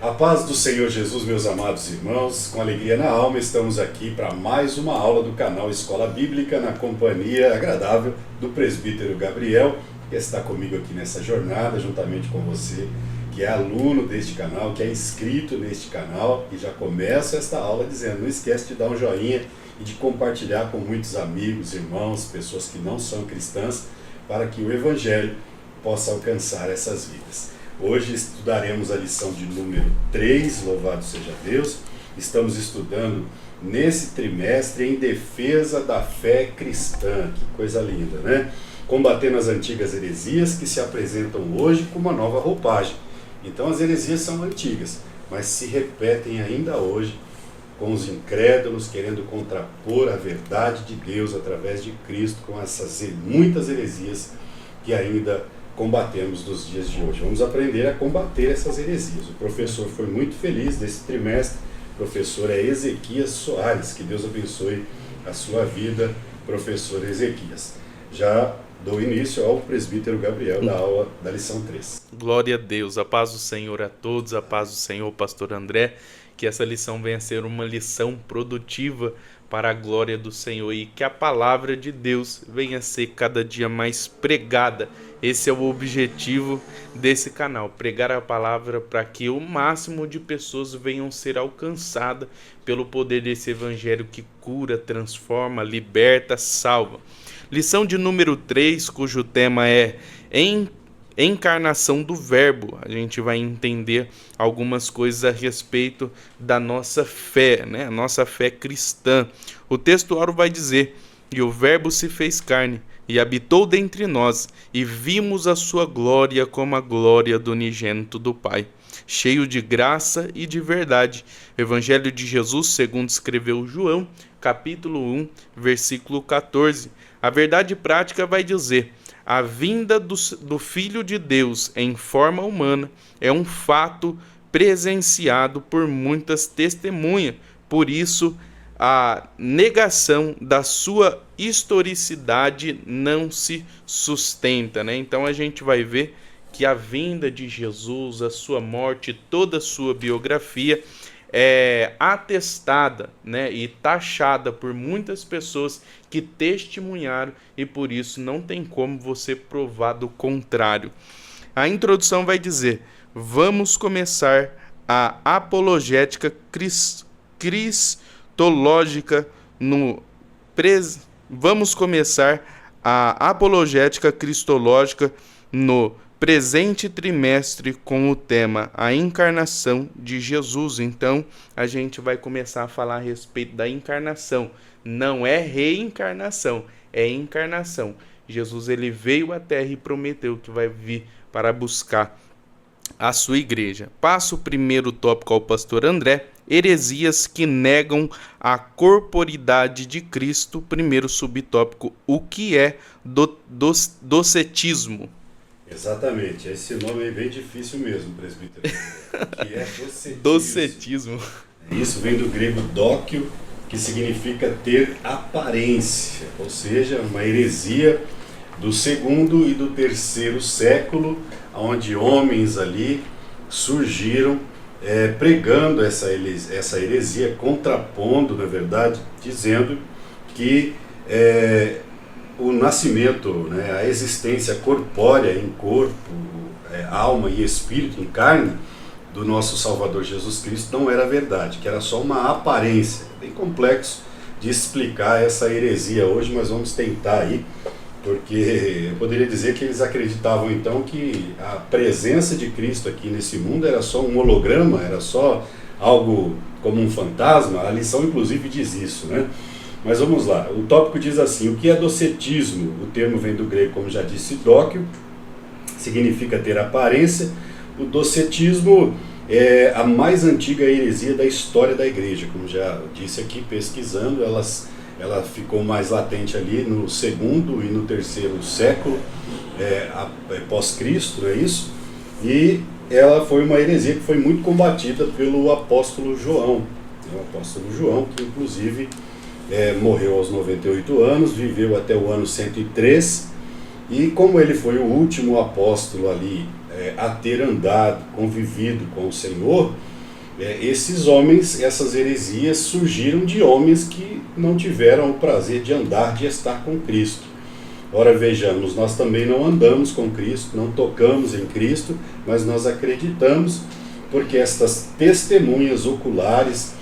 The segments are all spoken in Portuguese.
A paz do Senhor Jesus, meus amados irmãos, com alegria na alma, estamos aqui para mais uma aula do canal Escola Bíblica, na companhia agradável do presbítero Gabriel, que está comigo aqui nessa jornada, juntamente com você, que é aluno deste canal, que é inscrito neste canal, e já começa esta aula dizendo, não esquece de dar um joinha e de compartilhar com muitos amigos, irmãos, pessoas que não são cristãs, para que o Evangelho possa alcançar essas vidas. Hoje estudaremos a lição de número 3, louvado seja Deus. Estamos estudando nesse trimestre em defesa da fé cristã. Que coisa linda, né? Combatendo as antigas heresias que se apresentam hoje com uma nova roupagem. Então as heresias são antigas, mas se repetem ainda hoje com os incrédulos querendo contrapor a verdade de Deus através de Cristo com essas muitas heresias que ainda combatemos nos dias de hoje. Vamos aprender a combater essas heresias. O professor foi muito feliz desse trimestre. O professor é Ezequias Soares. Que Deus abençoe a sua vida, professor Ezequias. Já dou início ao presbítero Gabriel da aula da lição 3. Glória a Deus, a paz do Senhor a todos, a paz do Senhor, pastor André. Que essa lição venha a ser uma lição produtiva para a glória do Senhor e que a palavra de Deus venha a ser cada dia mais pregada. Esse é o objetivo desse canal, pregar a palavra para que o máximo de pessoas venham ser alcançadas pelo poder desse evangelho que cura, transforma, liberta, salva. Lição de número 3, cujo tema é encarnação do verbo. A gente vai entender algumas coisas a respeito da nossa fé, né? A nossa fé cristã. O textuário vai dizer, e o verbo se fez carne, e habitou dentre nós, e vimos a sua glória como a glória do unigênito do Pai, cheio de graça e de verdade. Evangelho de Jesus, segundo escreveu João, capítulo 1, versículo 14. A verdade prática vai dizer, a vinda do Filho de Deus em forma humana é um fato presenciado por muitas testemunhas. Por isso, a negação da sua historicidade não se sustenta, né? Então a gente vai ver que a vinda de Jesus, a sua morte, toda a sua biografia é atestada, né, e taxada por muitas pessoas que testemunharam e por isso não tem como você provar do contrário. A introdução vai dizer, vamos começar a apologética cristológica no presente trimestre com o tema a encarnação de Jesus. Então a gente vai começar a falar a respeito da encarnação. Não é reencarnação, é encarnação. Jesus ele veio à terra e prometeu que vai vir para buscar a sua igreja. Passo o primeiro tópico ao pastor André, heresias que negam a corporidade de Cristo. Primeiro subtópico, o que é docetismo? Exatamente, esse nome é bem difícil mesmo, presbítero, que é docetismo. Docetismo. Isso vem do grego dóquio, que significa ter aparência, ou seja, uma heresia do segundo e do terceiro século, onde homens ali surgiram pregando essa heresia, contrapondo, na verdade, dizendo que o nascimento, né, a existência corpórea em corpo, alma e espírito em carne do nosso Salvador Jesus Cristo não era verdade, que era só uma aparência. É bem complexo de explicar essa heresia hoje, mas vamos tentar aí, porque eu poderia dizer que eles acreditavam então que a presença de Cristo aqui nesse mundo era só um holograma, era só algo como um fantasma. A lição inclusive diz isso, né? Mas vamos lá, o tópico diz assim, o que é docetismo? O termo vem do grego, como já disse, dóquio, significa ter aparência. O docetismo é a mais antiga heresia da história da igreja, como já disse aqui, pesquisando, ela ficou mais latente ali no segundo e no terceiro século pós-Cristo, não é isso? E ela foi uma heresia que foi muito combatida pelo apóstolo João, o apóstolo João, que inclusive morreu aos 98 anos, viveu até o ano 103, e como ele foi o último apóstolo ali a ter andado, convivido com o Senhor, esses homens, essas heresias surgiram de homens que não tiveram o prazer de andar, de estar com Cristo. Ora, vejamos, nós também não andamos com Cristo, não tocamos em Cristo, mas nós acreditamos, porque estas testemunhas oculares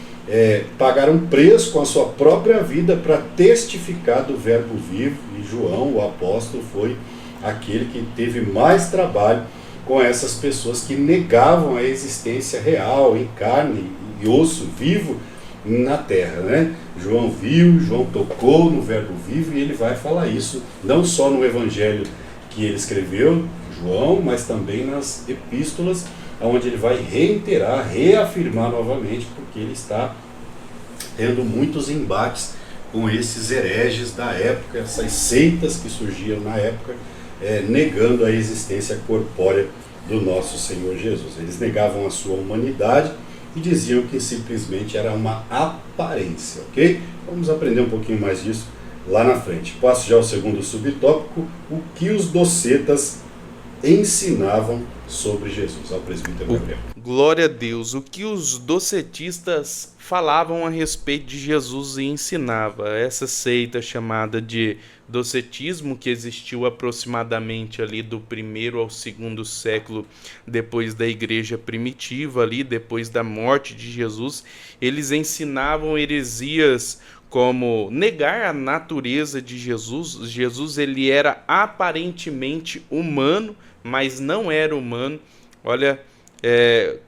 pagaram preço com a sua própria vida para testificar do Verbo vivo, e João, o apóstolo, foi aquele que teve mais trabalho com essas pessoas que negavam a existência real, em carne e osso, vivo, na terra, né? João viu, João tocou no Verbo vivo, e ele vai falar isso não só no evangelho que ele escreveu, João, mas também nas epístolas, onde ele vai reiterar, reafirmar novamente, porque ele está tendo muitos embates com esses hereges da época, essas seitas que surgiam na época, negando a existência corpórea do nosso Senhor Jesus. Eles negavam a sua humanidade e diziam que simplesmente era uma aparência, ok? Vamos aprender um pouquinho mais disso lá na frente. Passo já ao segundo subtópico, o que os docetas ensinavam sobre Jesus. Ao presbítero Gabriel. Glória a Deus. O que os docetistas falavam a respeito de Jesus e ensinava. Essa seita chamada de docetismo, que existiu aproximadamente ali do 1º ao 2º século depois da igreja primitiva, ali depois da morte de Jesus, eles ensinavam heresias como negar a natureza de Jesus. Jesus, ele era aparentemente humano, mas não era humano. Olha,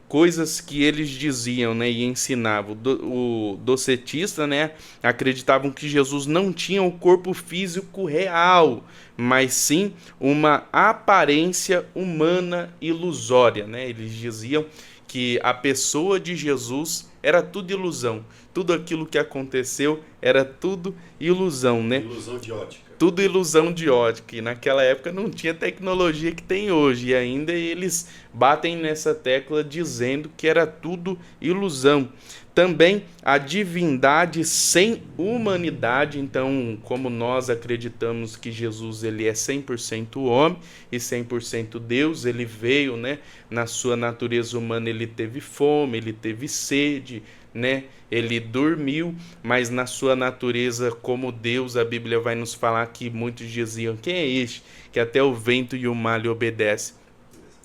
coisas que eles diziam, né, e ensinavam. O docetista, né, acreditavam que Jesus não tinha o corpo físico real, mas sim uma aparência humana ilusória, né? Eles diziam que a pessoa de Jesus era tudo ilusão. Tudo aquilo que aconteceu era tudo ilusão, né? Ilusão de ótica. Tudo ilusão de ótica. E naquela época não tinha tecnologia que tem hoje. E ainda eles batem nessa tecla dizendo que era tudo ilusão. Também a divindade sem humanidade. Então, como nós acreditamos que Jesus ele é 100% homem e 100% Deus, ele veio, né, na sua natureza humana, ele teve fome, ele teve sede, né? Ele dormiu, mas na sua natureza como Deus, a Bíblia vai nos falar que muitos diziam: quem é este que até o vento e o mar lhe obedece?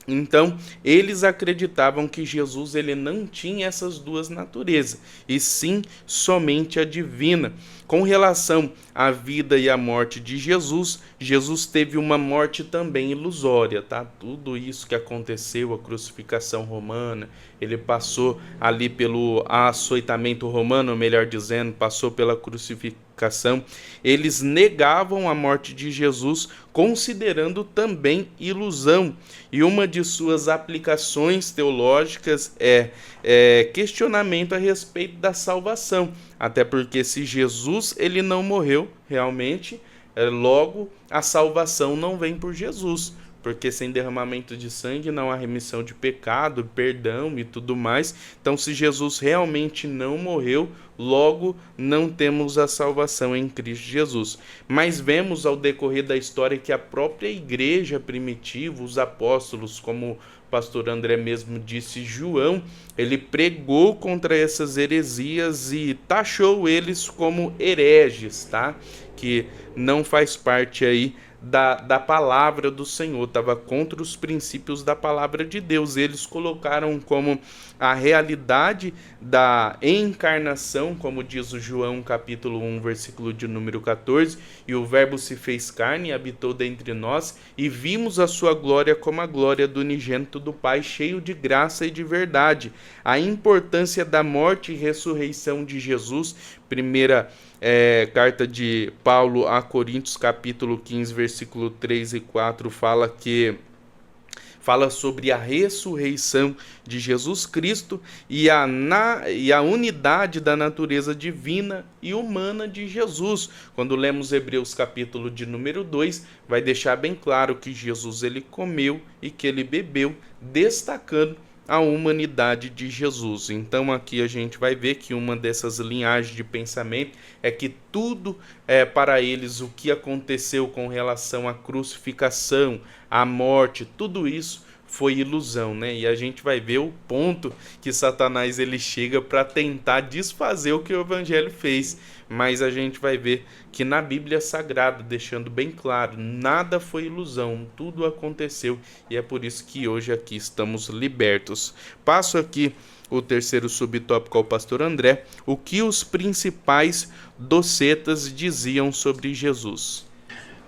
Então, eles acreditavam que Jesus ele não tinha essas duas naturezas, e sim somente a divina. Com relação à vida e à morte de Jesus, Jesus teve uma morte também ilusória, tá? Tudo isso que aconteceu, a crucificação romana, ele passou ali pelo açoitamento romano, melhor dizendo, passou pela crucificação. Eles negavam a morte de Jesus, considerando também ilusão. E uma de suas aplicações teológicas é questionamento a respeito da salvação. Até porque se Jesus ele não morreu realmente, logo a salvação não vem por Jesus. Porque sem derramamento de sangue não há remissão de pecado, perdão e tudo mais. Então, se Jesus realmente não morreu, logo não temos a salvação em Cristo Jesus. Mas vemos ao decorrer da história que a própria igreja primitiva, os apóstolos, como o pastor André mesmo disse, João, ele pregou contra essas heresias e taxou eles como hereges, tá? Que não faz parte aí da palavra do Senhor, estava contra os princípios da palavra de Deus. Eles colocaram como a realidade da encarnação, como diz o João capítulo 1, versículo de número 14, e o verbo se fez carne e habitou dentre nós, e vimos a sua glória como a glória do unigênito do Pai, cheio de graça e de verdade. A importância da morte e ressurreição de Jesus, primeira carta de Paulo a Coríntios, capítulo 15, versículo 3 e 4, fala sobre a ressurreição de Jesus Cristo e a unidade da natureza divina e humana de Jesus. Quando lemos Hebreus capítulo de número 2, vai deixar bem claro que Jesus ele comeu e que ele bebeu, destacando a humanidade de Jesus. Então aqui a gente vai ver que uma dessas linhagens de pensamento é que tudo para eles, o que aconteceu com relação à crucificação, à morte, tudo isso foi ilusão, né? E a gente vai ver o ponto que Satanás ele chega para tentar desfazer o que o evangelho fez. Mas a gente vai ver que na Bíblia Sagrada, deixando bem claro, nada foi ilusão, tudo aconteceu, e é por isso que hoje aqui estamos libertos. Passo aqui o terceiro subtópico ao pastor André, o que os principais docetas diziam sobre Jesus.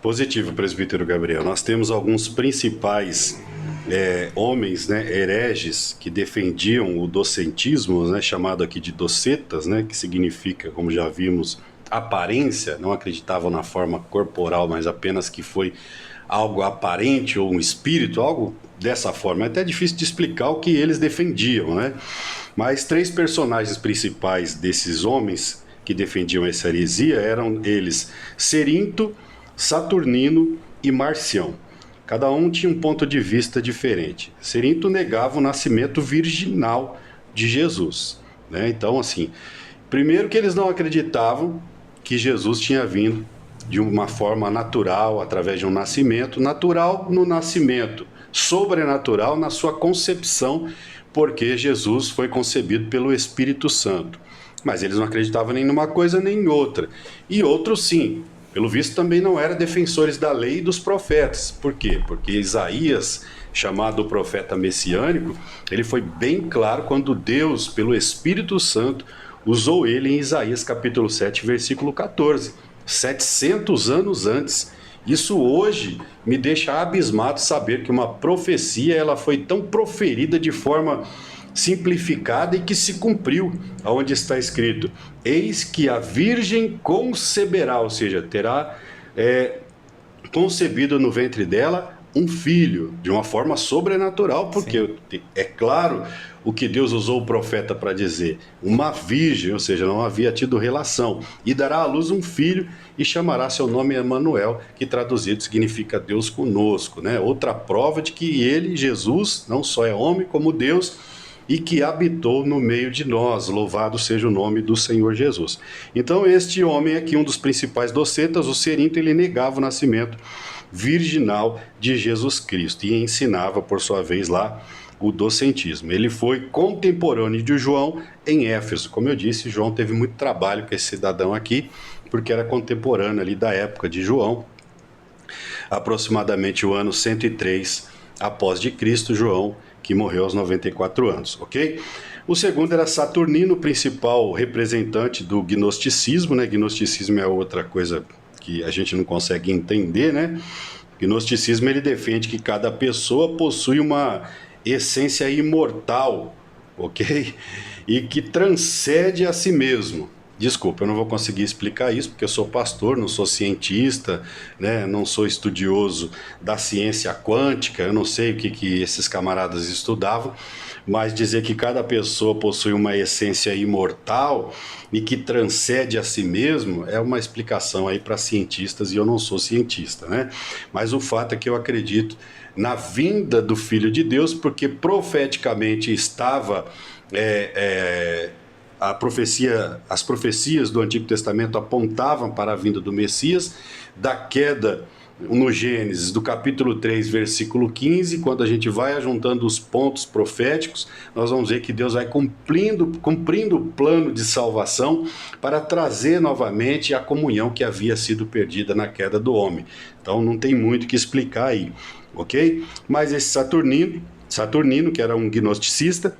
Positivo, presbítero Gabriel. Nós temos alguns principais homens, né, hereges, que defendiam o docentismo, né, chamado aqui de docetas, né, que significa, como já vimos, aparência, não acreditavam na forma corporal, mas apenas que foi algo aparente ou um espírito, algo dessa forma. É até difícil de explicar o que eles defendiam, né? Mas três personagens principais desses homens que defendiam essa heresia eram eles Cerinto, Saturnino e Marcião. Cada um tinha um ponto de vista diferente. Cerinto negava o nascimento virginal de Jesus, né? Então, assim, primeiro que eles não acreditavam que Jesus tinha vindo de uma forma natural, através de um nascimento, natural no nascimento, sobrenatural na sua concepção, porque Jesus foi concebido pelo Espírito Santo. Mas eles não acreditavam nem numa coisa nem em outra. E outros sim, pelo visto também não eram defensores da lei e dos profetas. Por quê? Porque Isaías, chamado o profeta messiânico, ele foi bem claro quando Deus, pelo Espírito Santo, usou ele em Isaías capítulo 7, versículo 14. 700 anos antes. Isso hoje me deixa abismado saber que uma profecia ela foi tão proferida de forma simplificada e que se cumpriu, aonde está escrito: eis que a virgem conceberá, ou seja, terá concebido no ventre dela um filho, de uma forma sobrenatural, porque é claro o que Deus usou o profeta para dizer, uma virgem, ou seja, não havia tido relação, e dará à luz um filho e chamará seu nome Emanuel, que traduzido significa Deus conosco, né? Outra prova de que ele, Jesus, não só é homem como Deus, e que habitou no meio de nós, louvado seja o nome do Senhor Jesus. Então este homem aqui, um dos principais docetas, o Cerinto, ele negava o nascimento virginal de Jesus Cristo e ensinava, por sua vez, lá o docentismo. Ele foi contemporâneo de João em Éfeso. Como eu disse, João teve muito trabalho com esse cidadão aqui, porque era contemporâneo ali da época de João, aproximadamente o ano 103 após de Cristo, João, que morreu aos 94 anos, ok? O segundo era Saturnino, principal representante do gnosticismo, né? Gnosticismo é outra coisa que a gente não consegue entender, né? O gnosticismo, ele defende que cada pessoa possui uma essência imortal, ok? E que transcende a si mesmo. Desculpa, eu não vou conseguir explicar isso, porque eu sou pastor, não sou cientista, né? Não sou estudioso da ciência quântica, eu não sei o que esses camaradas estudavam, mas dizer que cada pessoa possui uma essência imortal e que transcende a si mesmo é uma explicação aí para cientistas, e eu não sou cientista, né? Mas o fato é que eu acredito na vinda do Filho de Deus, porque profeticamente estava... as profecias do Antigo Testamento apontavam para a vinda do Messias, da queda no Gênesis, do capítulo 3, versículo 15, quando a gente vai ajuntando os pontos proféticos, nós vamos ver que Deus vai cumprindo o plano de salvação para trazer novamente a comunhão que havia sido perdida na queda do homem. Então não tem muito o que explicar aí, ok? Mas esse Saturnino, que era um gnosticista,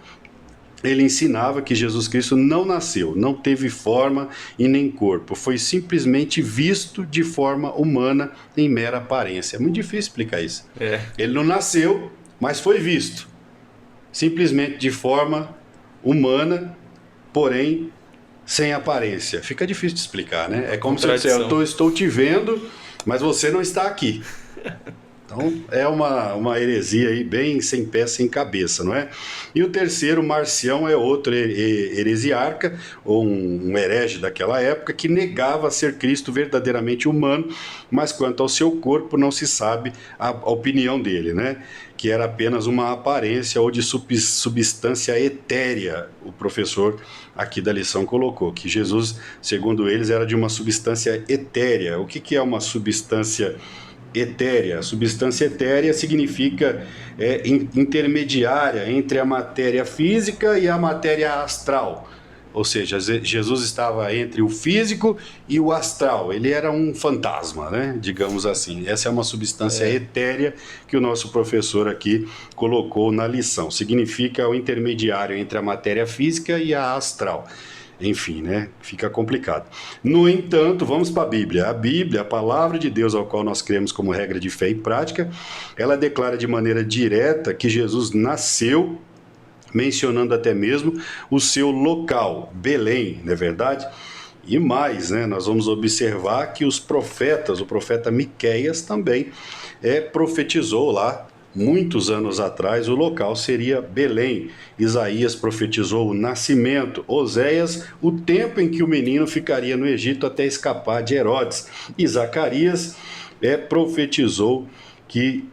ele ensinava que Jesus Cristo não nasceu, não teve forma e nem corpo, foi simplesmente visto de forma humana em mera aparência. É muito difícil explicar isso. Ele não nasceu, mas foi visto, simplesmente de forma humana, porém sem aparência. Fica difícil de explicar, né? É como se eu dissesse, eu estou te vendo, mas você não está aqui. Então é uma heresia aí bem sem pé, sem cabeça, não é? E o terceiro, Marcião, é outro heresiarca, ou um herege daquela época, que negava ser Cristo verdadeiramente humano, mas quanto ao seu corpo não se sabe a opinião dele, né? Que era apenas uma aparência ou de substância etérea. O professor aqui da lição colocou que Jesus, segundo eles, era de uma substância etérea. O que é uma substância etérea. Substância etérea significa intermediária entre a matéria física e a matéria astral. Ou seja, Jesus estava entre o físico e o astral. Ele era um fantasma, né? Digamos assim. Essa é uma substância etérea que o nosso professor aqui colocou na lição. Significa o intermediário entre a matéria física e a astral. Enfim, né? Fica complicado. No entanto, vamos para a Bíblia. A Bíblia, a palavra de Deus ao qual nós cremos como regra de fé e prática, ela declara de maneira direta que Jesus nasceu, mencionando até mesmo o seu local, Belém, não é verdade? E mais, né, nós vamos observar que os profetas, o profeta Miqueias também profetizou lá, muitos anos atrás, o local seria Belém. Isaías profetizou o nascimento, Oséias, o tempo em que o menino ficaria no Egito até escapar de Herodes. E Zacarias profetizou que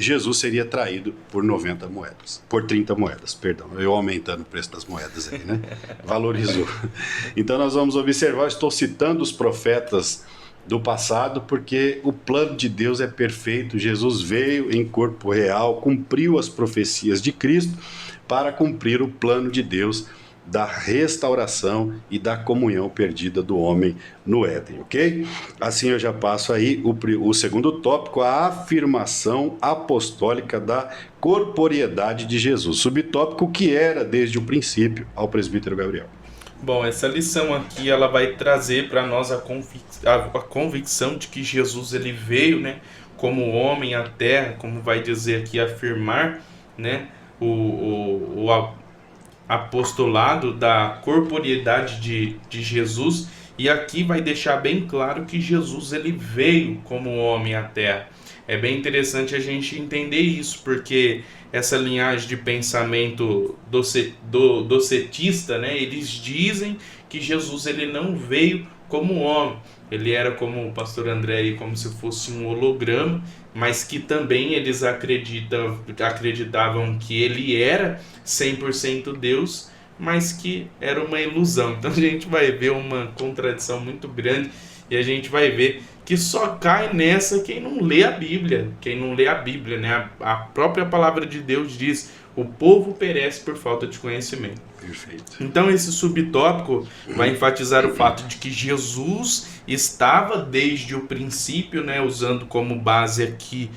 Jesus seria traído por 90 moedas, por 30 moedas, perdão, eu aumentando o preço das moedas aí, né? Valorizou. Então nós vamos observar, estou citando os profetas do passado, porque o plano de Deus é perfeito. Jesus veio em corpo real, cumpriu as profecias de Cristo para cumprir o plano de Deus da restauração e da comunhão perdida do homem no Éden, ok? Assim eu já passo aí o segundo tópico, a afirmação apostólica da corporeidade de Jesus. Subtópico que era desde o princípio ao presbítero Gabriel. Bom, essa lição aqui ela vai trazer para nós a convicção de que Jesus ele veio, né, como homem à terra, como vai dizer aqui, afirmar, né, o apostolado da corporeidade de Jesus, e aqui vai deixar bem claro que Jesus ele veio como homem à terra. É bem interessante a gente entender isso, porque essa linhagem de pensamento docetista, né, eles dizem que Jesus ele não veio como homem, ele era, como o pastor André aí, como se fosse um holograma, mas que também eles acreditavam que ele era 100% Deus, mas que era uma ilusão. Então a gente vai ver uma contradição muito grande, e a gente vai ver que só cai nessa quem não lê a Bíblia. Quem não lê a Bíblia, né? A própria palavra de Deus diz: o povo perece por falta de conhecimento. Perfeito. Então esse subtópico vai enfatizar o fato de que Jesus estava desde o princípio, né? Usando como base aqui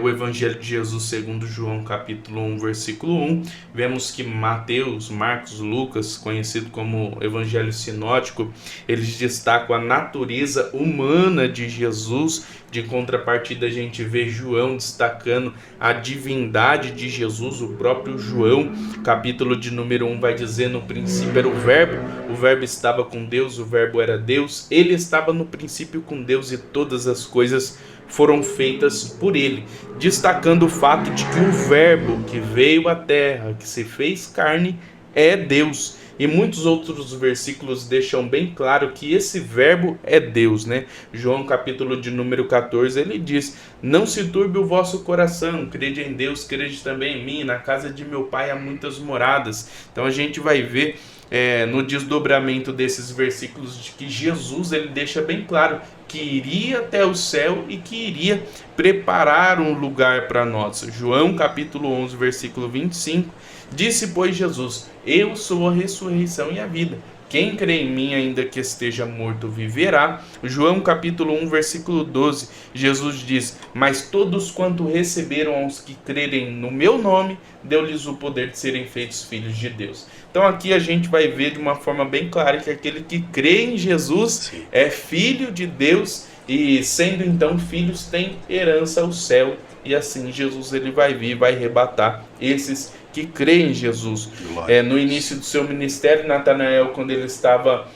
o Evangelho de Jesus segundo João capítulo 1, versículo 1. Vemos que Mateus, Marcos, Lucas, conhecido como Evangelho Sinótico, eles destacam a natureza humana de Jesus. De contrapartida, a gente vê João destacando a divindade de Jesus. O próprio João, capítulo de número 1, vai dizer: no princípio era o Verbo estava com Deus, o Verbo era Deus, ele estava no princípio com Deus e todas as coisas foram feitas por ele, destacando o fato de que o Verbo que veio à terra, que se fez carne, é Deus. E muitos outros versículos deixam bem claro que esse Verbo é Deus, né? João capítulo de número 14, ele diz: não se turbe o vosso coração, crede em Deus, crede também em mim, na casa de meu pai há muitas moradas. Então a gente vai ver no desdobramento desses versículos de que Jesus ele deixa bem claro que iria até o céu e que iria preparar um lugar para nós. João capítulo 11, versículo 25, disse, pois, Jesus: eu sou a ressurreição e a vida. Quem crê em mim, ainda que esteja morto, viverá. João capítulo 1, versículo 12, Jesus diz: mas todos quanto receberam aos que crerem no meu nome, deu-lhes o poder de serem feitos filhos de Deus. Então aqui a gente vai ver de uma forma bem clara que aquele que crê em Jesus é filho de Deus, e sendo então filhos tem herança ao céu. E assim Jesus ele vai vir e vai arrebatar esses que creem em Jesus. No início do seu ministério, Natanael, quando ele estava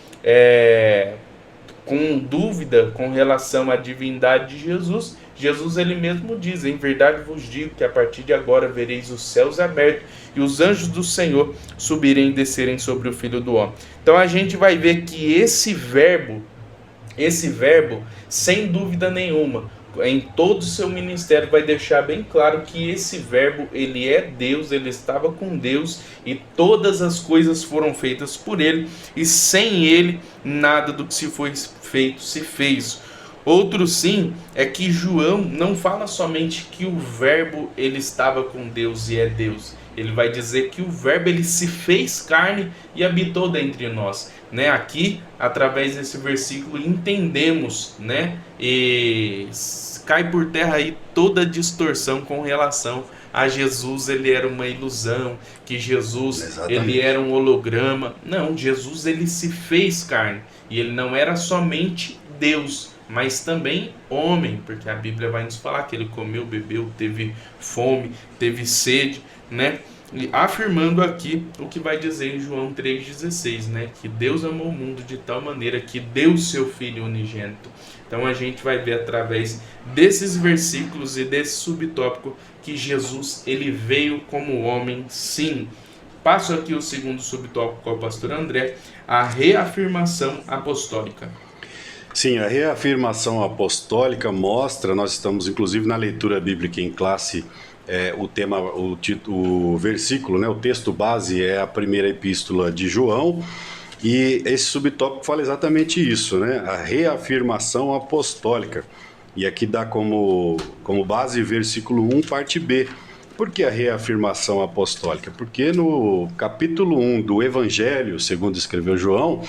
com dúvida com relação à divindade de Jesus, Jesus ele mesmo diz: em verdade vos digo que a partir de agora vereis os céus abertos e os anjos do Senhor subirem e descerem sobre o Filho do Homem. Então a gente vai ver que esse verbo, sem dúvida nenhuma, em todo o seu ministério vai deixar bem claro que esse Verbo, ele é Deus, ele estava com Deus e todas as coisas foram feitas por ele, e sem ele nada do que se foi feito se fez. Outro sim é que João não fala somente que o verbo ele estava com Deus e é Deus. Ele vai dizer que o verbo ele se fez carne e habitou dentre nós, né? Aqui, através desse versículo, entendemos, né? E cai por terra aí toda distorção com relação a Jesus, ele era uma ilusão, que Jesus ele era um holograma. Não, Jesus ele se fez carne e ele não era somente Deus, mas também homem, porque a Bíblia vai nos falar que ele comeu, bebeu, teve fome, teve sede, né? E afirmando aqui o que vai dizer em João 3,16, né? Que Deus amou o mundo de tal maneira que deu o seu Filho unigênito. Então a gente vai ver através desses versículos e desse subtópico que Jesus ele veio como homem, sim. Passo aqui o segundo subtópico ao pastor André, a reafirmação apostólica. Sim, a reafirmação apostólica mostra, nós estamos inclusive na leitura bíblica em classe, o tema, o versículo, né, o texto base é a primeira epístola de João, e esse subtópico fala exatamente isso, né, a reafirmação apostólica. E aqui dá como base versículo 1, parte B. Por que a reafirmação apostólica? Porque no capítulo 1 do Evangelho, segundo escreveu João,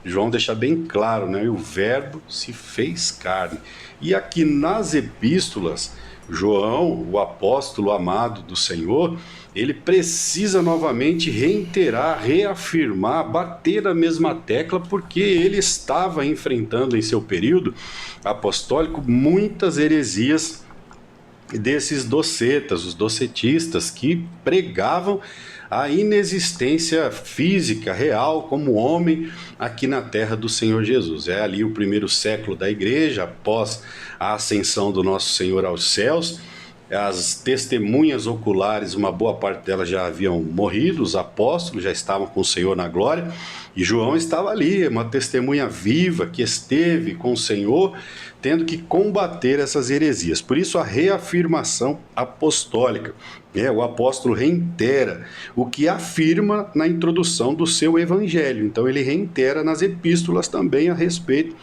João deixa bem claro, né? O verbo se fez carne. E aqui nas epístolas, João, o apóstolo amado do Senhor, ele precisa novamente reiterar, reafirmar, bater na mesma tecla, porque ele estava enfrentando em seu período apostólico muitas heresias desses docetas, os docetistas, que pregavam a inexistência física, real, como homem aqui na terra do Senhor Jesus. É ali o primeiro século da igreja, após a ascensão do nosso Senhor aos céus. As testemunhas oculares, uma boa parte delas já haviam morrido, os apóstolos já estavam com o Senhor na glória, e João estava ali, uma testemunha viva que esteve com o Senhor, tendo que combater essas heresias. Por isso a reafirmação apostólica. O apóstolo reitera o que afirma na introdução do seu evangelho. Então ele reitera nas epístolas também a respeito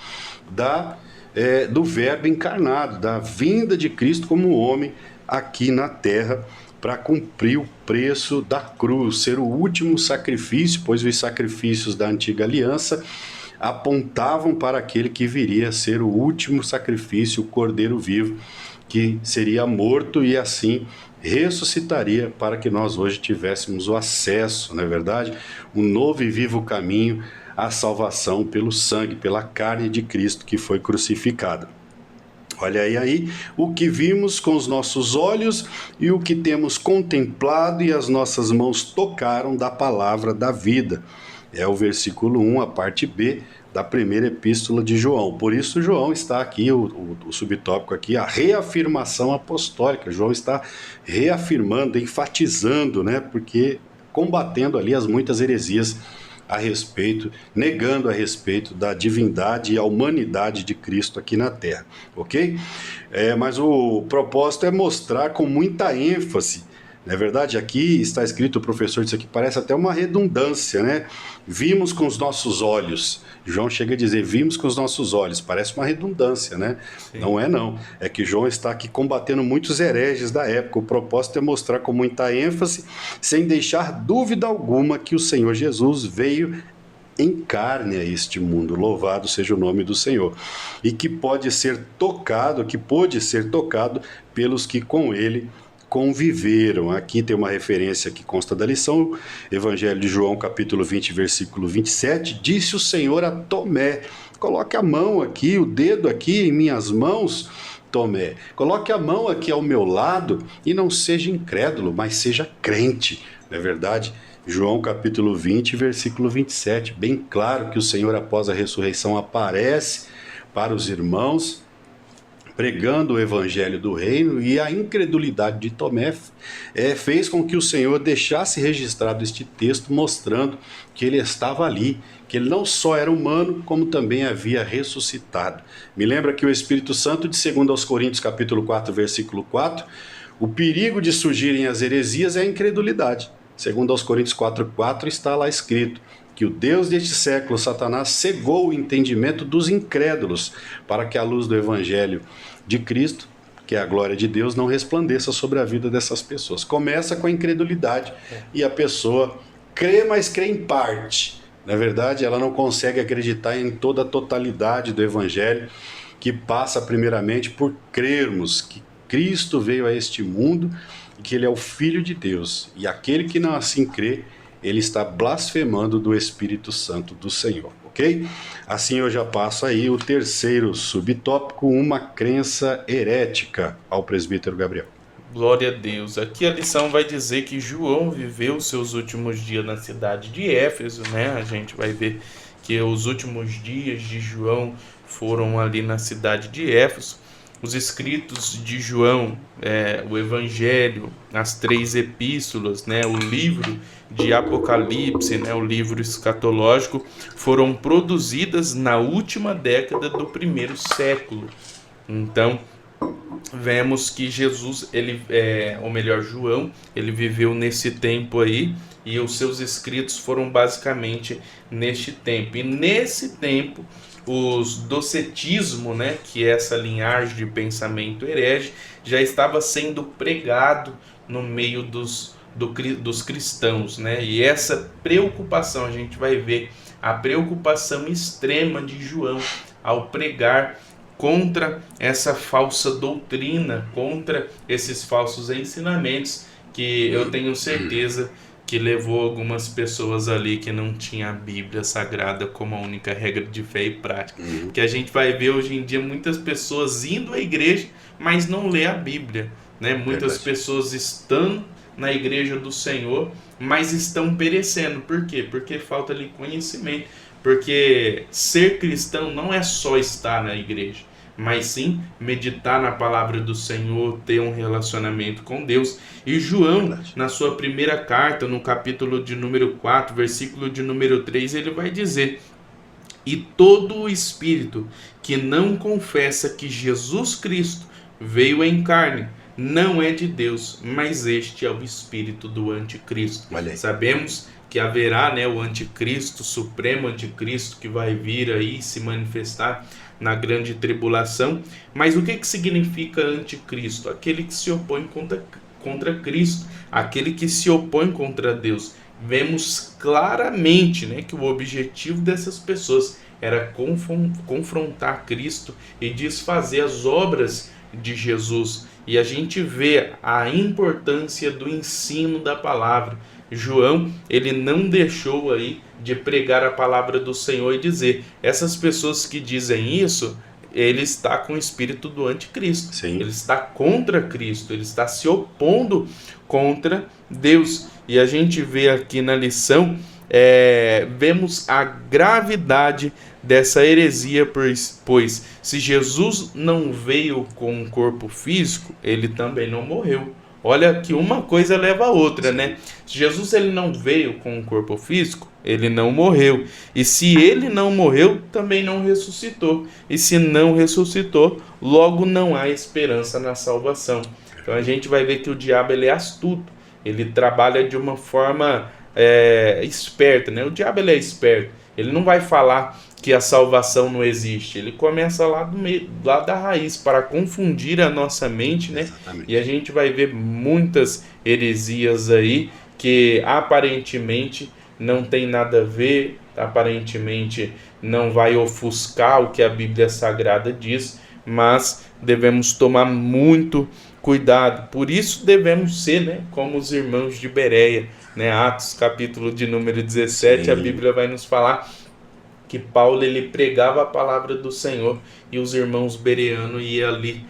do verbo encarnado, da vinda de Cristo como homem aqui na terra, para cumprir o preço da cruz, ser o último sacrifício, pois os sacrifícios da antiga aliança apontavam para aquele que viria a ser o último sacrifício, o Cordeiro vivo, que seria morto e assim ressuscitaria para que nós hoje tivéssemos o acesso, não é verdade? Um novo e vivo caminho à salvação pelo sangue, pela carne de Cristo que foi crucificada. Olha aí o que vimos com os nossos olhos e o que temos contemplado e as nossas mãos tocaram da palavra da vida. É o versículo 1, a parte B da primeira epístola de João. Por isso João está aqui, o subtópico aqui, a reafirmação apostólica. João está reafirmando, enfatizando, né? Porque combatendo ali as muitas heresias a respeito, negando a respeito da divindade e a humanidade de Cristo aqui na Terra, ok? Mas o propósito é mostrar com muita ênfase, não é verdade? Aqui está escrito, o professor disse aqui, parece até uma redundância, né? Vimos com os nossos olhos. João chega a dizer, vimos com os nossos olhos. Parece uma redundância, né? Sim. Não é não. É que João está aqui combatendo muitos hereges da época. O propósito é mostrar com muita ênfase, sem deixar dúvida alguma, que o Senhor Jesus veio em carne a este mundo. Louvado seja o nome do Senhor. E que pôde ser tocado pelos que com ele conviveram. Aqui tem uma referência que consta da lição, Evangelho de João, capítulo 20, versículo 27, disse o Senhor a Tomé, coloque a mão aqui, o dedo aqui em minhas mãos, Tomé, coloque a mão aqui ao meu lado e não seja incrédulo, mas seja crente, não é verdade? João capítulo 20, versículo 27, bem claro que o Senhor após a ressurreição aparece para os irmãos, pregando o evangelho do reino, e a incredulidade de Tomé fez com que o Senhor deixasse registrado este texto, mostrando que ele estava ali, que ele não só era humano, como também havia ressuscitado. Me lembra que o Espírito Santo, de 2 Coríntios capítulo 4, versículo 4, o perigo de surgirem as heresias é a incredulidade. 2 Coríntios 4,4 está lá escrito, que o Deus deste século, Satanás, cegou o entendimento dos incrédulos para que a luz do Evangelho de Cristo, que é a glória de Deus, não resplandeça sobre a vida dessas pessoas. Começa com a incredulidade e a pessoa crê, mas crê em parte. Na verdade, ela não consegue acreditar em toda a totalidade do Evangelho, que passa primeiramente por crermos que Cristo veio a este mundo e que Ele é o Filho de Deus. E aquele que não assim crê, ele está blasfemando do Espírito Santo do Senhor, ok? Assim eu já passo aí o terceiro subtópico, uma crença herética, ao presbítero Gabriel. Glória a Deus. Aqui a lição vai dizer que João viveu seus últimos dias na cidade de Éfeso, né? A gente vai ver que os últimos dias de João foram ali na cidade de Éfeso. Os escritos de João, o Evangelho, as 3 epístolas, né, o livro de Apocalipse, né, o livro escatológico, foram produzidas na última década do 1º século. Então, vemos que Jesus, João, ele viveu nesse tempo aí, e os seus escritos foram basicamente neste tempo. E nesse tempo, os docetismo, né, que é essa linhagem de pensamento herege, já estava sendo pregado no meio dos cristãos, né? E essa preocupação, a gente vai ver a preocupação extrema de João ao pregar contra essa falsa doutrina, contra esses falsos ensinamentos, que eu tenho certeza que levou algumas pessoas ali que não tinham a Bíblia Sagrada como a única regra de fé e prática. Que a gente vai ver hoje em dia muitas pessoas indo à igreja, mas não lê a Bíblia, né? Muitas pessoas estão na igreja do Senhor, mas estão perecendo. Por quê? Porque falta ali conhecimento. Porque ser cristão não é só estar na igreja, mas sim meditar na palavra do Senhor, ter um relacionamento com Deus. E João, na sua primeira carta, no capítulo de número 4, versículo de número 3, ele vai dizer: e todo o espírito que não confessa que Jesus Cristo veio em carne não é de Deus, mas este é o espírito do anticristo. Sabemos que haverá, né, o anticristo, o supremo anticristo, que vai vir aí se manifestar na grande tribulação. Mas o que significa anticristo? Aquele que se opõe contra Cristo, aquele que se opõe contra Deus. Vemos claramente, né, que o objetivo dessas pessoas era confrontar Cristo e desfazer as obras de Jesus. E a gente vê a importância do ensino da palavra. João, ele não deixou aí de pregar a palavra do Senhor e dizer: essas pessoas que dizem isso, ele está com o espírito do anticristo. Sim. Ele está contra Cristo, ele está se opondo contra Deus. E a gente vê aqui na lição, vemos a gravidade dessa heresia, pois se Jesus não veio com um corpo físico, ele também não morreu. Olha que uma coisa leva a outra, né? Se Jesus ele não veio com um corpo físico, ele não morreu. E se ele não morreu, também não ressuscitou. E se não ressuscitou, logo não há esperança na salvação. Então a gente vai ver que o diabo ele é astuto. Ele trabalha de uma forma esperta, né? O diabo ele é esperto. Ele não vai falar que a salvação não existe. Ele começa lá da raiz para confundir a nossa mente, né? Exatamente. E a gente vai ver muitas heresias aí que aparentemente não tem nada a ver, aparentemente não vai ofuscar o que a Bíblia Sagrada diz, mas devemos tomar muito cuidado. Por isso devemos ser, né, como os irmãos de Bereia, né? Atos capítulo de número 17, Sim. A Bíblia vai nos falar que Paulo ele pregava a palavra do Senhor e os irmãos bereanos iam ali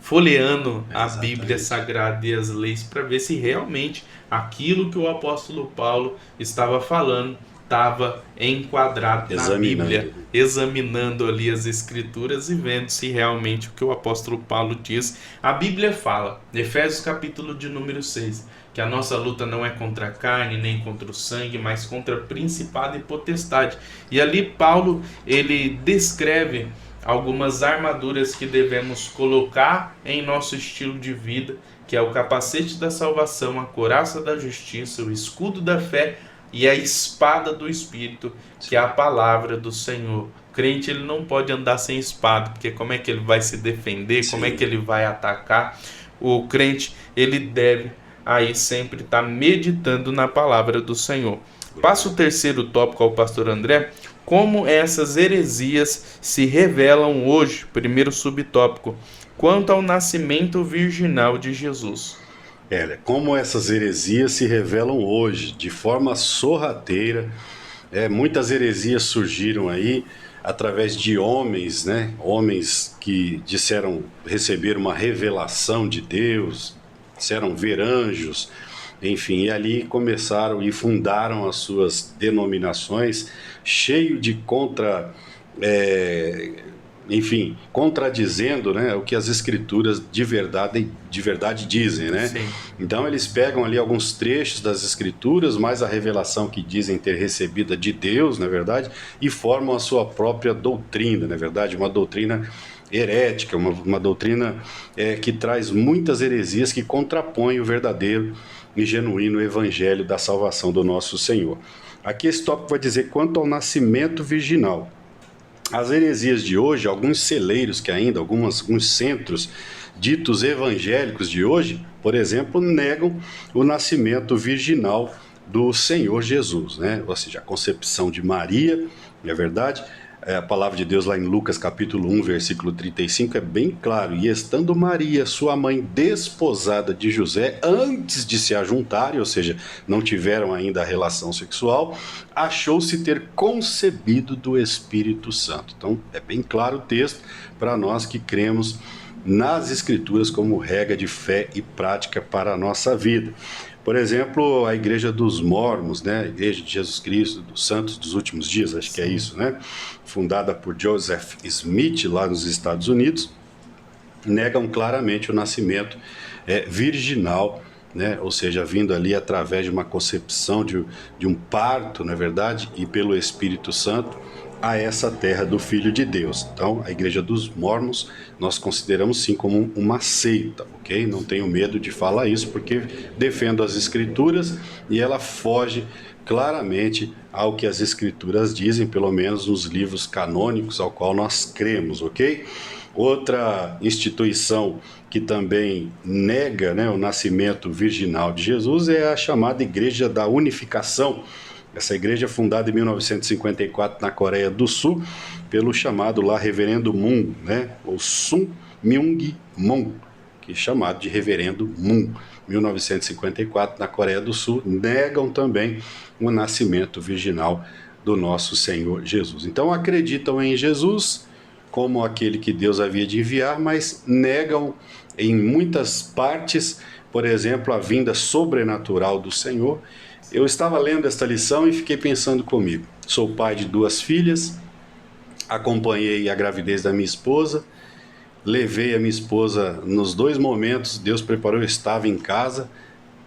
folheando a Bíblia Sagrada e as leis para ver se realmente aquilo que o apóstolo Paulo estava falando estava enquadrado na Bíblia, examinando ali as escrituras e vendo se realmente o que o apóstolo Paulo diz. A Bíblia fala, Efésios capítulo de número 6, que a nossa luta não é contra a carne, nem contra o sangue, mas contra principado e potestade. E ali Paulo, ele descreve algumas armaduras que devemos colocar em nosso estilo de vida, que é o capacete da salvação, a couraça da justiça, o escudo da fé e a espada do Espírito, que é a palavra do Senhor. O crente, ele não pode andar sem espada, porque como é que ele vai se defender? Sim. Como é que ele vai atacar? O crente, ele deve aí sempre estar meditando na palavra do Senhor. Passa o terceiro tópico ao pastor André: como essas heresias se revelam hoje. Primeiro subtópico: quanto ao nascimento virginal de Jesus. Como essas heresias se revelam hoje, de forma sorrateira. Muitas heresias surgiram aí através de homens, né? Homens que disseram receber uma revelação de Deus, disseram ver anjos, enfim, e ali começaram e fundaram as suas denominações, cheio de contradizendo, né, o que as escrituras de verdade dizem, né? Sim. Então eles pegam ali alguns trechos das escrituras, mais a revelação que dizem ter recebida de Deus, na verdade, e formam a sua própria doutrina, na verdade, uma doutrina herética, uma doutrina que traz muitas heresias que contrapõem o verdadeiro e genuíno evangelho da salvação do nosso Senhor. Aqui esse tópico vai dizer quanto ao nascimento virginal. As heresias de hoje, alguns celeiros que ainda, alguns centros ditos evangélicos de hoje, por exemplo, negam o nascimento virginal do Senhor Jesus, né? Ou seja, a concepção de Maria, não é verdade? A palavra de Deus lá em Lucas capítulo 1, versículo 35 é bem claro: e estando Maria, sua mãe, desposada de José, antes de se ajuntarem, ou seja, não tiveram ainda a relação sexual, achou-se ter concebido do Espírito Santo. Então é bem claro o texto para nós que cremos nas Escrituras como regra de fé e prática para a nossa vida. Por exemplo, a Igreja dos Mórmons, né? A Igreja de Jesus Cristo, dos Santos dos Últimos Dias, acho que é isso, né? Fundada por Joseph Smith, lá nos Estados Unidos, negam claramente o nascimento virginal, né? Ou seja, vindo ali através de uma concepção de um parto, na verdade, e pelo Espírito Santo, a essa terra do Filho de Deus. Então, a Igreja dos Mórmons nós consideramos sim como uma seita, ok? Não tenho medo de falar isso, porque defendo as Escrituras e ela foge claramente ao que as Escrituras dizem, pelo menos nos livros canônicos ao qual nós cremos, ok? Outra instituição que também nega, né, o nascimento virginal de Jesus é a chamada Igreja da Unificação. Essa igreja, fundada em 1954 na Coreia do Sul, pelo chamado lá Reverendo Moon, né? Ou Sun Myung Moon, que é chamado de Reverendo Moon. 1954 na Coreia do Sul, negam também o nascimento virginal do nosso Senhor Jesus. Então acreditam em Jesus como aquele que Deus havia de enviar, mas negam em muitas partes, por exemplo, a vinda sobrenatural do Senhor. Eu estava lendo esta lição e fiquei pensando comigo. Sou pai de 2 filhas, acompanhei a gravidez da minha esposa, levei a minha esposa nos 2 momentos, Deus preparou, eu estava em casa,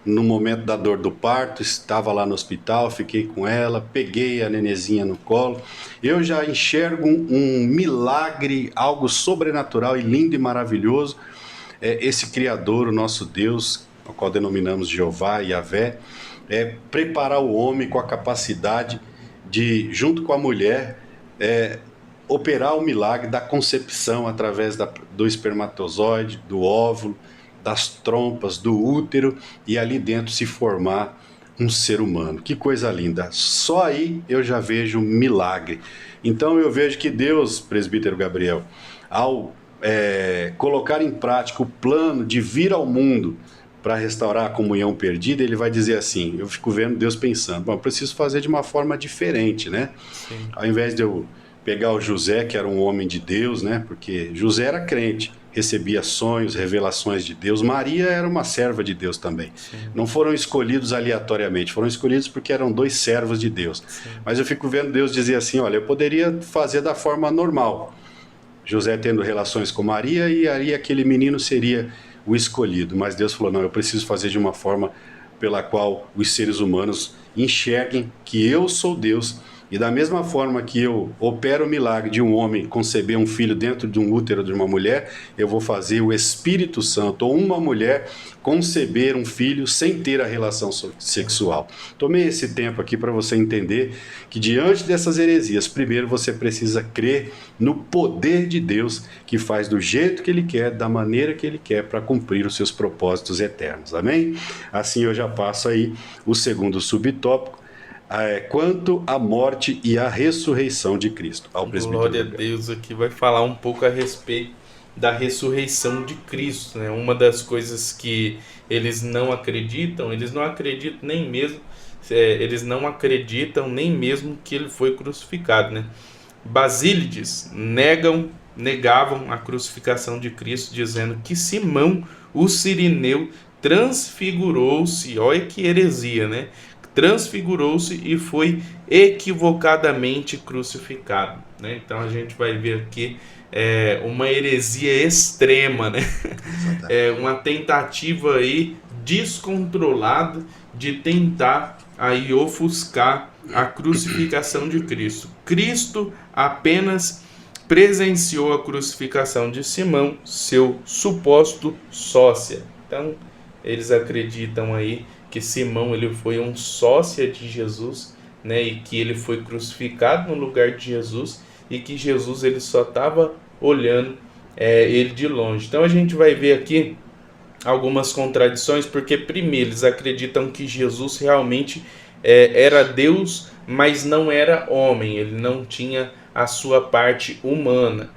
no momento da dor do parto, estava lá no hospital, fiquei com ela, peguei a nenezinha no colo. Eu já enxergo um milagre, algo sobrenatural e lindo e maravilhoso. Esse Criador, o nosso Deus, ao qual denominamos Jeová e Yahvé, preparar o homem com a capacidade de, junto com a mulher, operar o milagre da concepção através do espermatozoide, do óvulo, das trompas, do útero, e ali dentro se formar um ser humano. Que coisa linda! Só aí eu já vejo um milagre. Então eu vejo que Deus, presbítero Gabriel, ao colocar em prática o plano de vir ao mundo para restaurar a comunhão perdida, ele vai dizer assim, eu fico vendo Deus pensando, bom, eu preciso fazer de uma forma diferente, né? Sim. Ao invés de eu pegar o José, que era um homem de Deus, né? Porque José era crente, recebia sonhos, revelações de Deus. Maria era uma serva de Deus também. Sim. Não foram escolhidos aleatoriamente, foram escolhidos porque eram 2 servos de Deus. Sim. Mas eu fico vendo Deus dizer assim, olha, eu poderia fazer da forma normal, José tendo relações com Maria, e aí aquele menino seria o escolhido. Mas Deus falou, não, eu preciso fazer de uma forma pela qual os seres humanos enxerguem que eu sou Deus E da mesma forma que eu opero o milagre de um homem conceber um filho dentro de um útero de uma mulher, eu vou fazer o Espírito Santo, ou uma mulher, conceber um filho sem ter a relação sexual. Tomei esse tempo aqui para você entender que diante dessas heresias, primeiro você precisa crer no poder de Deus, que faz do jeito que Ele quer, da maneira que Ele quer, para cumprir os seus propósitos eternos. Amém? Assim eu já passo aí o segundo subtópico, quanto à morte e à ressurreição de Cristo. Glória a Deus, aqui vai falar um pouco a respeito da ressurreição de Cristo, né? Uma das coisas que eles não acreditam nem mesmo, eles não acreditam nem mesmo que ele foi crucificado, né? Basílides negavam a crucificação de Cristo, dizendo que Simão, o Cirineu, transfigurou-se, olha que heresia, né? Transfigurou-se e foi equivocadamente crucificado, né? Então a gente vai ver aqui uma heresia extrema, né? Uma tentativa aí descontrolada de tentar aí ofuscar a crucificação de Cristo. Cristo apenas presenciou a crucificação de Simão, seu suposto sócia. Então eles acreditam aí que Simão ele foi um sócia de Jesus, né, e que ele foi crucificado no lugar de Jesus e que Jesus ele só estava olhando ele de longe. Então a gente vai ver aqui algumas contradições, porque primeiro eles acreditam que Jesus realmente era Deus, mas não era homem, ele não tinha a sua parte humana.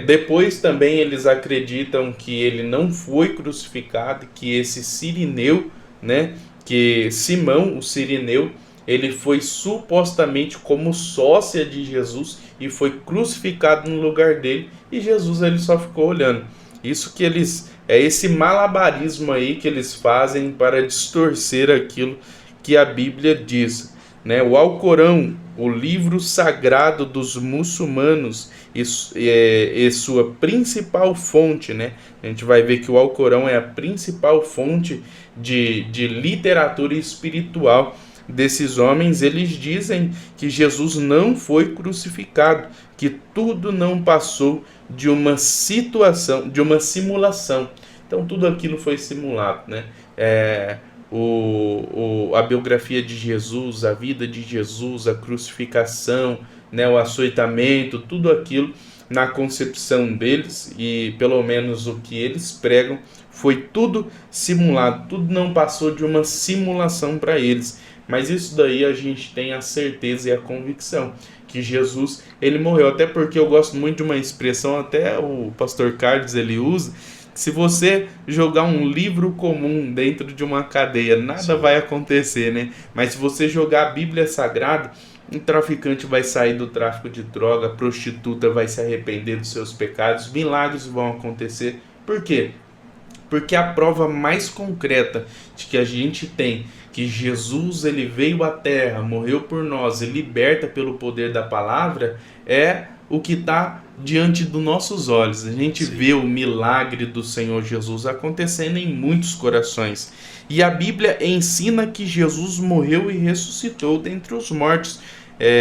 Depois também eles acreditam que ele não foi crucificado, que esse Cirineu, né, que Simão, o Cirineu, ele foi supostamente como sócia de Jesus e foi crucificado no lugar dele, e Jesus ele só ficou olhando. Isso que eles esse malabarismo aí que eles fazem para distorcer aquilo que a Bíblia diz, né? O Alcorão, o livro sagrado dos muçulmanos e sua principal fonte, né? A gente vai ver que o Alcorão é a principal fonte de literatura espiritual desses homens. Eles dizem que Jesus não foi crucificado, que tudo não passou de uma situação, de uma simulação. Então tudo aquilo foi simulado, né? A biografia de Jesus, a vida de Jesus, a crucificação, né, o açoitamento, tudo aquilo na concepção deles, e pelo menos o que eles pregam, foi tudo simulado, tudo não passou de uma simulação para eles. Mas isso daí a gente tem a certeza e a convicção que Jesus ele morreu, até porque eu gosto muito de uma expressão, até o pastor Carlos ele usa, que se você jogar um livro comum dentro de uma cadeia, nada vai acontecer, né? Mas se você jogar a Bíblia Sagrada, um traficante vai sair do tráfico de droga, a prostituta vai se arrepender dos seus pecados, milagres vão acontecer. Por quê? Porque a prova mais concreta de que a gente tem que Jesus ele veio à Terra, morreu por nós e liberta pelo poder da palavra, é o que está diante dos nossos olhos. A gente vê o milagre do Senhor Jesus acontecendo em muitos corações. E a Bíblia ensina que Jesus morreu e ressuscitou dentre os mortos.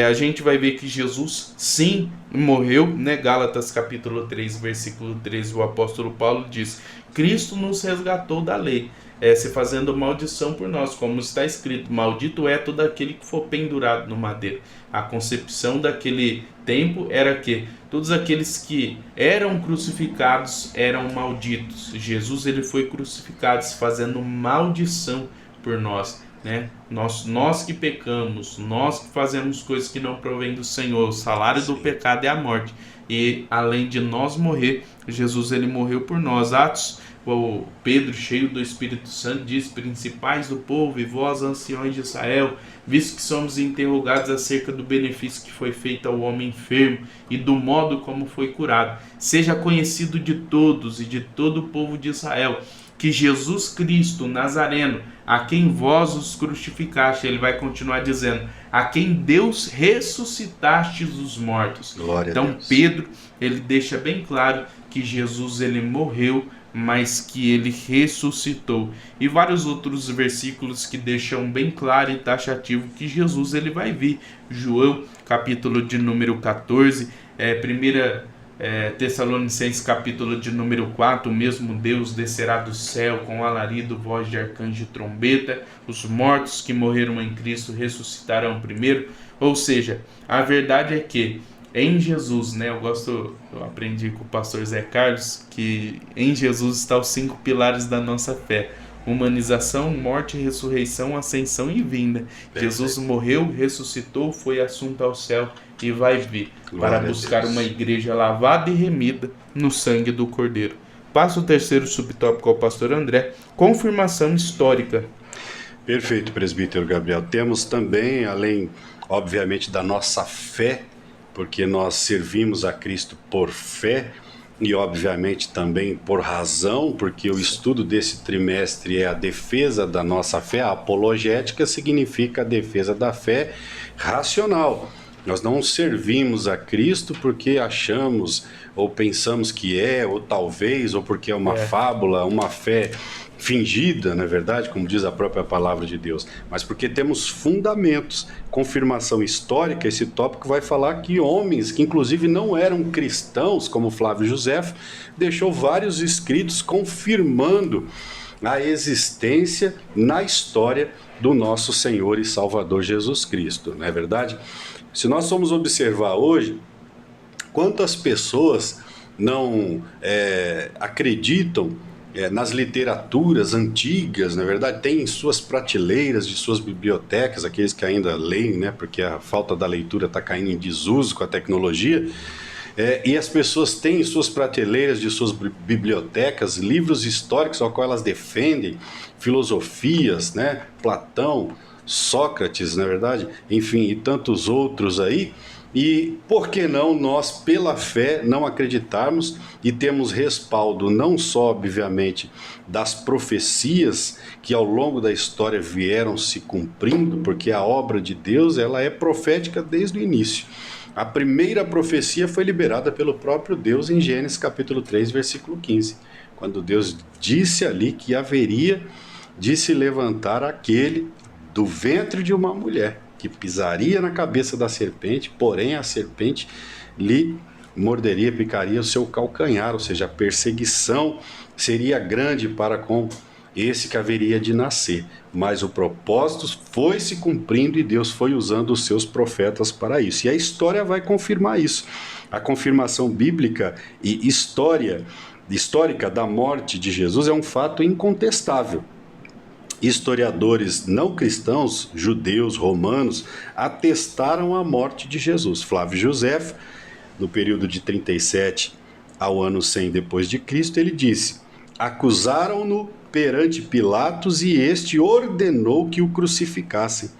A gente vai ver que Jesus sim morreu, né? Gálatas capítulo 3, versículo 13, o apóstolo Paulo diz: Cristo nos resgatou da lei, se fazendo maldição por nós, como está escrito: maldito é todo aquele que for pendurado no madeiro. A concepção daquele tempo era que todos aqueles que eram crucificados eram malditos. Jesus ele foi crucificado se fazendo maldição por nós, né? Nós que pecamos, nós que fazemos coisas que não provém do Senhor. O salário do pecado é a morte, e além de nós morrer, Jesus ele morreu por nós. Atos, o Pedro, cheio do Espírito Santo, diz: principais do povo e vós, anciões de Israel, visto que somos interrogados acerca do benefício que foi feito ao homem enfermo e do modo como foi curado, seja conhecido de todos e de todo o povo de Israel que Jesus Cristo Nazareno, a quem vós os crucificaste, ele vai continuar dizendo, a quem Deus ressuscitastes os mortos. Glória então Pedro, ele deixa bem claro que Jesus ele morreu mas que ele ressuscitou. E vários outros versículos que deixam bem claro e taxativo que Jesus ele vai vir. João, capítulo de número 14, 1 Tessalonicenses, capítulo de número 4, o mesmo Deus descerá do céu com alarido, voz de arcanjo e trombeta, os mortos que morreram em Cristo ressuscitarão primeiro. Ou seja, a verdade é que em Jesus, né, eu aprendi com o pastor Zé Carlos, que em Jesus estão os 5 pilares da nossa fé: humanização, morte, ressurreição, ascensão e vinda. Jesus morreu, ressuscitou, foi assunto ao céu e vai vir para buscar uma igreja lavada e remida no sangue do Cordeiro. Passo o terceiro subtópico ao pastor André: confirmação histórica. Perfeito, presbítero Gabriel. Temos também, além, obviamente, da nossa fé, porque nós servimos a Cristo por fé e, obviamente, também por razão, porque o estudo desse trimestre é a defesa da nossa fé. A apologética significa a defesa da fé racional. Nós não servimos a Cristo porque achamos ou pensamos que ou talvez, ou porque é uma fábula, uma fé fingida, na verdade, como diz a própria palavra de Deus, mas porque temos fundamentos. Confirmação histórica, esse tópico vai falar que homens, que inclusive não eram cristãos, como Flávio Josefo, deixou vários escritos confirmando a existência na história do nosso Senhor e Salvador Jesus Cristo, não é verdade? Se nós formos observar hoje, quantas pessoas não acreditam nas literaturas antigas, na verdade, tem em suas prateleiras de suas bibliotecas, aqueles que ainda leem, né, porque a falta da leitura está caindo em desuso com a tecnologia, e as pessoas têm em suas prateleiras de suas bibliotecas livros históricos ao qual elas defendem, filosofias, né, Platão, Sócrates, na verdade, enfim, e tantos outros aí. E por que não nós, pela fé, não acreditarmos e temos respaldo não só, obviamente, das profecias que ao longo da história vieram se cumprindo, porque a obra de Deus ela é profética desde o início. A primeira profecia foi liberada pelo próprio Deus em Gênesis capítulo 3, versículo 15, quando Deus disse ali que haveria de se levantar aquele do ventre de uma mulher, que pisaria na cabeça da serpente, porém a serpente lhe morderia, picaria o seu calcanhar, ou seja, a perseguição seria grande para com esse que haveria de nascer. Mas o propósito foi se cumprindo e Deus foi usando os seus profetas para isso. E a história vai confirmar isso. A confirmação bíblica e histórica da morte de Jesus é um fato incontestável. Historiadores não cristãos, judeus, romanos, atestaram a morte de Jesus. Flávio Josefo, no período de 37 ao ano 100 depois de Cristo, ele disse: acusaram-no perante Pilatos e este ordenou que o crucificassem.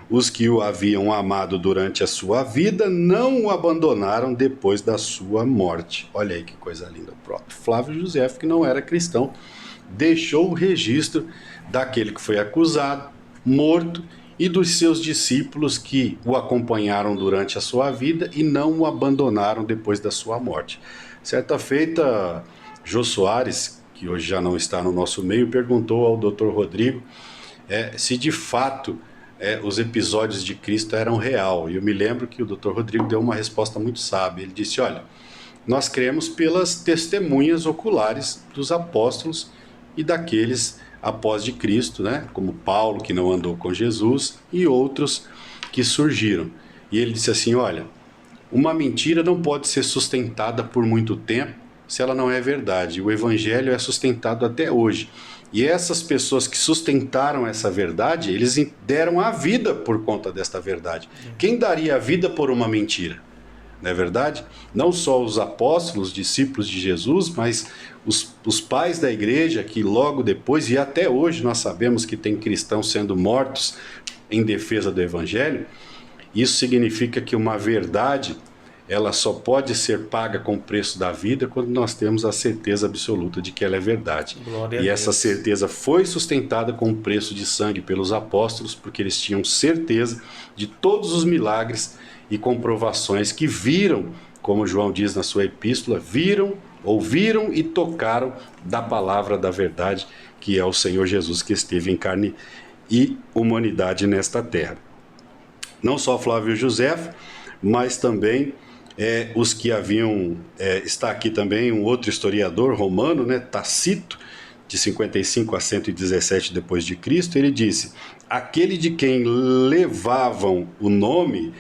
Os que o haviam amado durante a sua vida não o abandonaram depois da sua morte. Olha aí que coisa linda. O próprio Flávio Josefo, que não era cristão, deixou o registro daquele que foi acusado, morto, e dos seus discípulos que o acompanharam durante a sua vida e não o abandonaram depois da sua morte. Certa feita, Jô Soares, que hoje já não está no nosso meio, perguntou ao Dr. Rodrigo se de fato os episódios de Cristo eram real. E eu me lembro que o Dr. Rodrigo deu uma resposta muito sábia. Ele disse: olha, nós cremos pelas testemunhas oculares dos apóstolos e daqueles após de Cristo, né? Como Paulo, que não andou com Jesus, e outros que surgiram. E ele disse assim: olha, uma mentira não pode ser sustentada por muito tempo se ela não é verdade. O evangelho é sustentado até hoje. E essas pessoas que sustentaram essa verdade, eles deram a vida por conta desta verdade. Quem daria a vida por uma mentira? Não é verdade? Não só os apóstolos, discípulos de Jesus, mas os pais da igreja que logo depois, e até hoje nós sabemos que tem cristãos sendo mortos em defesa do evangelho. Isso significa que uma verdade, ela só pode ser paga com o preço da vida quando nós temos a certeza absoluta de que ela é verdade. E essa certeza foi sustentada com o preço de sangue pelos apóstolos, porque eles tinham certeza de todos os milagres e comprovações que viram, como João diz na sua epístola, viram ouviram e tocaram da palavra da verdade, que é o Senhor Jesus, que esteve em carne e humanidade nesta terra. Não só Flávio José, mas também os que haviam... está aqui também um outro historiador romano, né, Tácito, de 55 a 117 depois de Cristo. Ele disse: aquele de quem levavam o nome,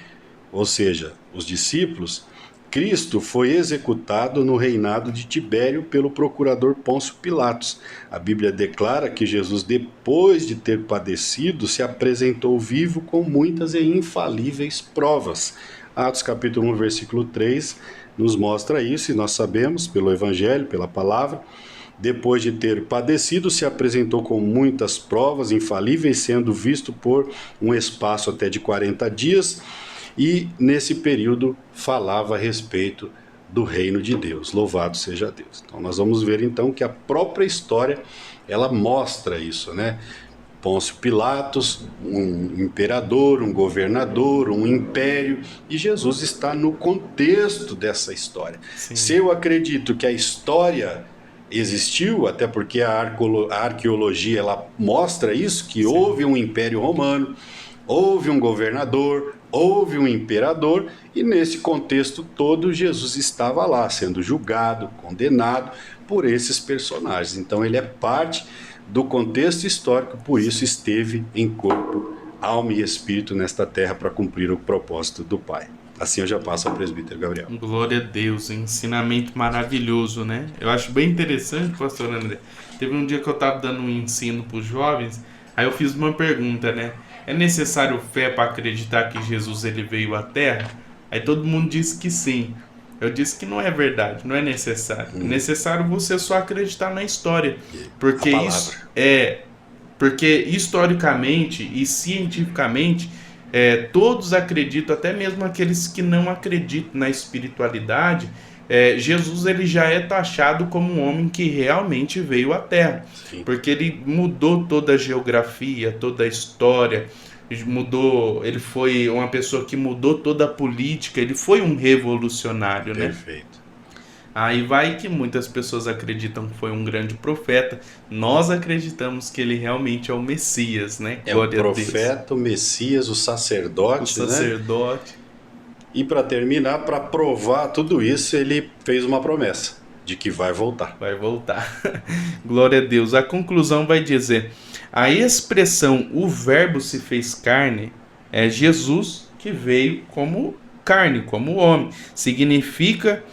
ou seja, os discípulos, Cristo foi executado no reinado de Tibério pelo procurador Pôncio Pilatos. A Bíblia declara que Jesus, depois de ter padecido, se apresentou vivo com muitas e infalíveis provas. Atos capítulo 1, versículo 3 nos mostra isso, e nós sabemos pelo Evangelho, pela palavra. Depois de ter padecido, se apresentou com muitas provas infalíveis, sendo visto por um espaço até de 40 dias, e nesse período falava a respeito do reino de Deus. Louvado seja Deus. Então nós vamos ver então que a própria história, ela mostra isso, né? Pôncio Pilatos, um imperador, um governador, um império, e Jesus está no contexto dessa história. Sim. Se eu acredito que a história existiu, até porque a arqueologia ela mostra isso, que Sim. houve um império romano, houve um governador, houve um imperador, e nesse contexto todo Jesus estava lá, sendo julgado, condenado por esses personagens. Então ele é parte do contexto histórico, por isso esteve em corpo, alma e espírito nesta terra para cumprir o propósito do Pai. Assim eu já passo ao presbítero Gabriel. Glória a Deus, ensinamento maravilhoso, né? Eu acho bem interessante, pastor André. Teve um dia que eu estava dando um ensino para os jovens, aí eu fiz uma pergunta, né? É necessário fé para acreditar que Jesus ele veio à Terra? Aí todo mundo disse que sim. Eu disse que não é verdade, não é necessário. É necessário você só acreditar na história. Porque isso porque historicamente e cientificamente todos acreditam, até mesmo aqueles que não acreditam na espiritualidade, Jesus ele já é taxado como um homem que realmente veio à Terra. Sim. Porque ele mudou toda a geografia, toda a história, ele foi uma pessoa que mudou toda a política, ele foi um revolucionário, né? Perfeito. Aí vai que muitas pessoas acreditam que foi um grande profeta. Nós acreditamos que ele realmente é o Messias, né? É o profeta, o Messias, o sacerdote, o sacerdote. Né? E para terminar, para provar tudo isso, ele fez uma promessa de que vai voltar. Vai voltar. Glória a Deus. A conclusão vai dizer: a expressão "o verbo se fez carne" é Jesus que veio como carne, como homem. Significa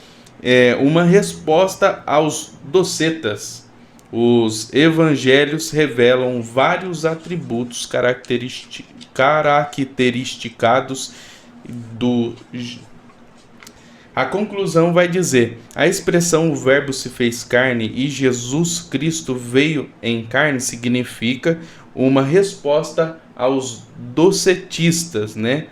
uma resposta aos docetas. Os evangelhos revelam vários atributos caracteristicados do... A conclusão vai dizer: a expressão "o verbo se fez carne" e Jesus Cristo veio em carne significa uma resposta aos docetistas, né?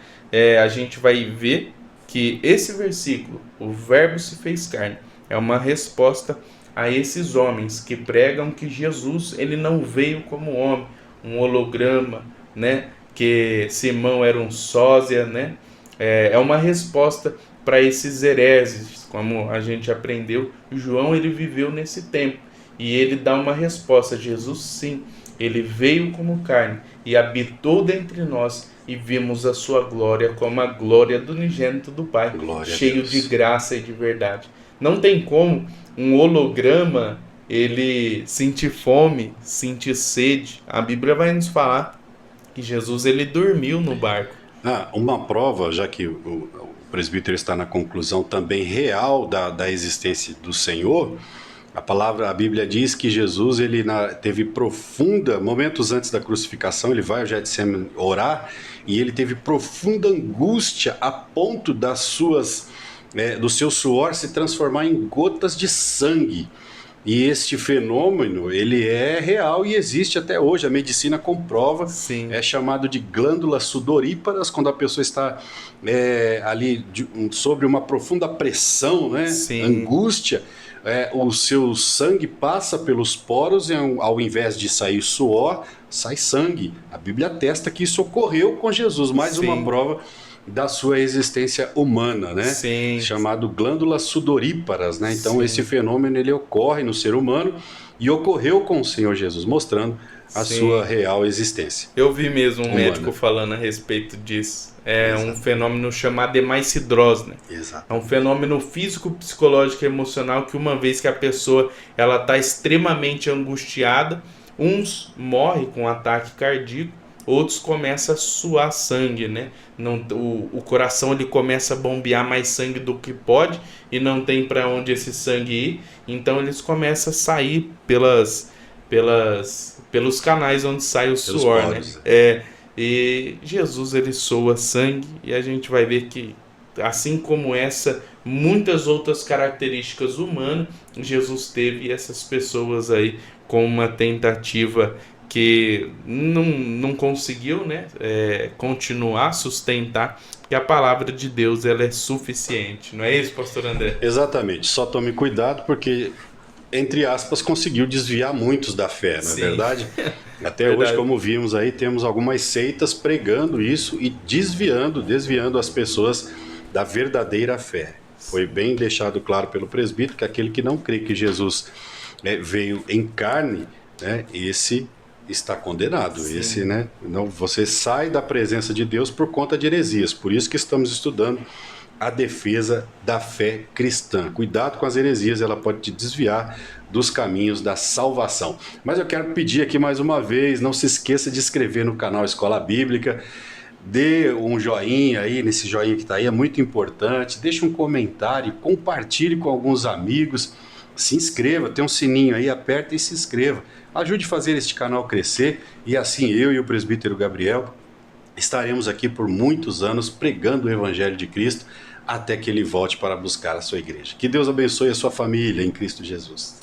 A gente vai ver que esse versículo, "o verbo se fez carne", é uma resposta a esses homens que pregam que Jesus ele não veio como homem, um holograma, né? Que Simão era um sósia, né? É uma resposta para esses hereses, como a gente aprendeu. João ele viveu nesse tempo e ele dá uma resposta: Jesus sim, ele veio como carne e habitou dentre nós, e vimos a sua glória como a glória do unigênito do Pai, glória cheio de graça e de verdade. Não tem como um holograma ele sentir fome, sentir sede. A Bíblia vai nos falar que Jesus ele dormiu no barco. Uma prova, já que o presbítero está na conclusão também real da existência do Senhor, a Bíblia diz que Jesus ele teve momentos antes da crucificação, ele vai ao Getsemane orar, e ele teve profunda angústia a ponto do seu suor se transformar em gotas de sangue. E este fenômeno, ele é real e existe até hoje. A medicina comprova. Sim. É chamado de glândulas sudoríparas, quando a pessoa está ali sobre uma profunda pressão, né? Sim. Angústia. o seu sangue passa pelos poros e ao invés de sair suor, sai sangue. A Bíblia atesta que isso ocorreu com Jesus, mais Sim. uma prova da sua existência humana, né? Sim. Chamado glândulas sudoríparas, né? Então Sim. esse fenômeno ele ocorre no ser humano e ocorreu com o Senhor Jesus, mostrando a Sim. sua real existência. Eu vi mesmo um humana. médico falando a respeito disso. É Exato. um fenômeno chamado hemaicidrose, né? Exato. É um fenômeno físico, psicológico e emocional que uma vez que a pessoa ela está extremamente angustiada, uns morrem com um ataque cardíaco, outros começam a suar sangue, né? O coração ele começa a bombear mais sangue do que pode e não tem para onde esse sangue ir, então eles começam a sair pelos canais onde sai o suor, poros, né? E Jesus ele soa sangue e a gente vai ver que assim como muitas outras características humanas, Jesus teve essas pessoas aí com uma tentativa que não conseguiu, né, continuar, sustentar, que a palavra de Deus ela é suficiente. Não é isso, pastor André? Exatamente. Só tome cuidado porque, entre aspas, conseguiu desviar muitos da fé, não é verdade? Até Verdade. hoje, como vimos aí, temos algumas seitas pregando isso e desviando as pessoas da verdadeira fé. Foi bem deixado claro pelo presbítero que aquele que não crê que Jesus veio em carne, né, esse está condenado. Sim. Esse, né, não, você sai da presença de Deus por conta de heresias. Por isso que estamos estudando a defesa da fé cristã. Cuidado com as heresias, ela pode te desviar dos caminhos da salvação. Mas eu quero pedir aqui mais uma vez, não se esqueça de inscrever no canal Escola Bíblica, dê um joinha aí, nesse joinha que está aí, é muito importante, deixe um comentário, compartilhe com alguns amigos, se inscreva, tem um sininho aí, aperta e se inscreva. Ajude a fazer este canal crescer e assim eu e o presbítero Gabriel estaremos aqui por muitos anos pregando o Evangelho de Cristo até que ele volte para buscar a sua igreja. Que Deus abençoe a sua família em Cristo Jesus.